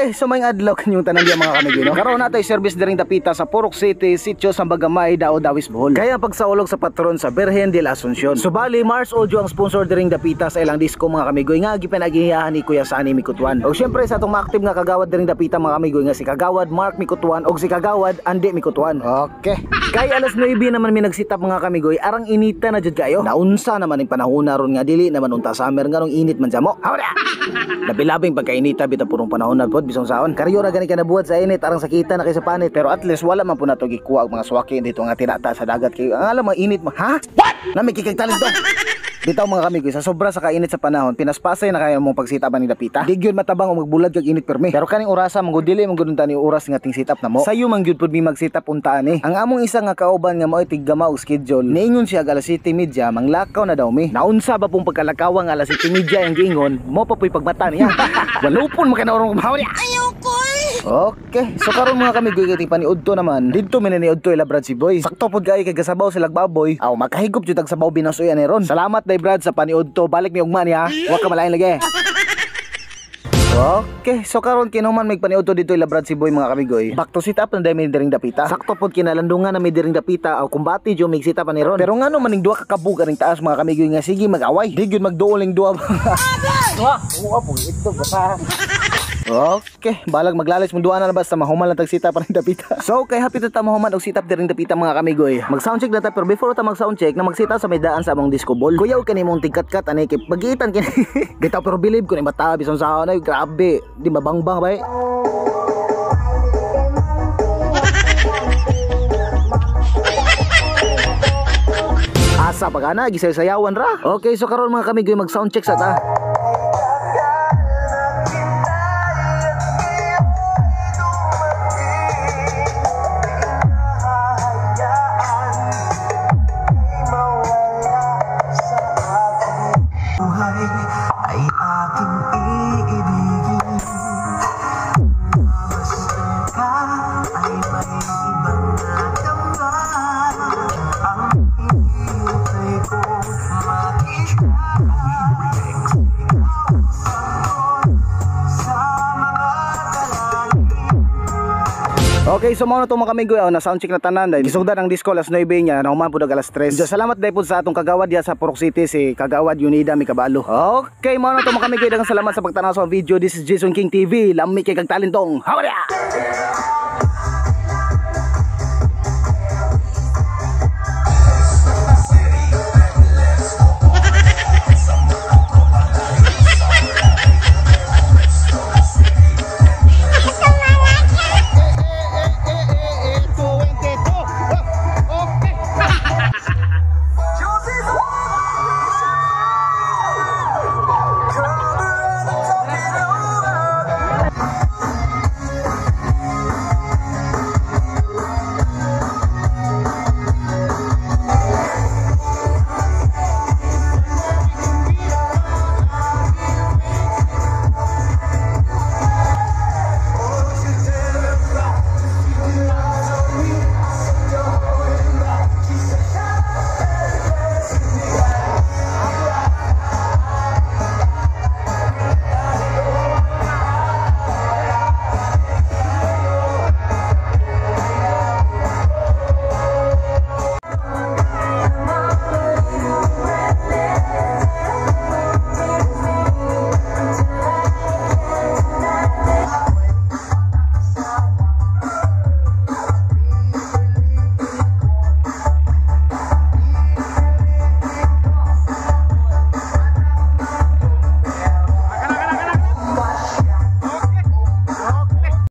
Okay, so may adlaw kanyong tanan diya mga kamigoy no. Karon natay service diring dapita sa Purok City, Sitio Sambagamay, Dao Dawis Bohol. Kaya pagsaulog sa patron sa Virgen de la Asuncion. Subali Mars Audio ang sponsor diring dapita sa ilang disco mga kamigoy nga gipinagihiyahan ni Kuya Sani Mikutuan. Og syempre sa atong ma-active nga kagawad diring dapita mga kamigoy nga si Kagawad Mark Mikutuan og si Kagawad Andi Mikutuan. Okay. Kay alas 9 naman mi nagsitap mga kamigoy arang inita na jud kayo. Naunsa naman ang panahon ron nga dili naman unta summer nga nung init man jamo. Hawda. Labi-labing pagkainita bitaw purong panahon na pod bisong saon. Karyo ra gani ka nabuhat sa init arang sakita na kay sa panit pero at least wala man po nato gikuha og mga swaki dito nga tinata sa dagat kay ang alam mga init mo. Ha? What? Na may kikigtalent to. Bitaw mga kamigoy sa sobra sa kainit sa panahon pinaspasay na kayo mong pagsitapan ni dapita. Di gyud matabang og magbulad kag init permi. Pero kaning orasa mangud dili man gud tani oras nga ting sitap na mo. Sayo man gyud pud mi magsitap untaan ni. Ang among isa nga kauban nga mao tigama og schedule. Niingon siya alas 7:30 manglakaw na daw mi. Naunsa ba pong pagkalakaw ang alas 7:30 ang giingon mo pa puy pagmata niya. Walupon makanawrong kumhaw niya. Ayaw ko. Okay, so karon mga kamigoy kay paniudto naman. Didto mi niudto ila Brad si Boy. Sakto pod kay gasabaw sila baboy. Aw makahigop jud tag sabaw binasoy ani ron. Salamat day Brad sa paniudto. Balik mi ugma niya. Wa ka malain lagi. Okay, so karon kinuman may paniudto dito ila Brad si Boy mga kamigoy. Back to sit up na dami diring dapita. Sakto pod kinalandungan na may diring dapita aw kumbati jo mig sit up ani ron. Pero ngano maning duha ka kabug aning taas mga kamigoy nga sige mag-away. Di gyud magduoling duha. Wa, wa po ito basta. Okay, balag maglalis mong duha na basta mahuman lang tag sitap pa rin dapita. So kay hapit ta mahuman og sitap diring dapita mga kamigoy. Mag soundcheck na ta pero before ta mag soundcheck na magsita sa may daan sa among disco ball. Kuyaw kani mong tingkat-kat ani kay pagitan kini. Gitaw pero believe ko ni bata bison sa ana grabe. Di mabangbang bay. Asa pagana gisay-sayawan ra. Okay, so karon mga kamigoy mag soundcheck sa ta. Okay, so mao na to mga kamigoy na soundcheck na tanan dahil gisugdan ang disco alas 9 nya na human pud alas 3. Salamat dai pud sa atong kagawad diya sa Purok City si Kagawad Unida Mikabalo. Okay, mao na to mga kamigoy daghang salamat sa pagtanaw sa video. This is Jason King TV. Lami kay kag talentong. Hawda.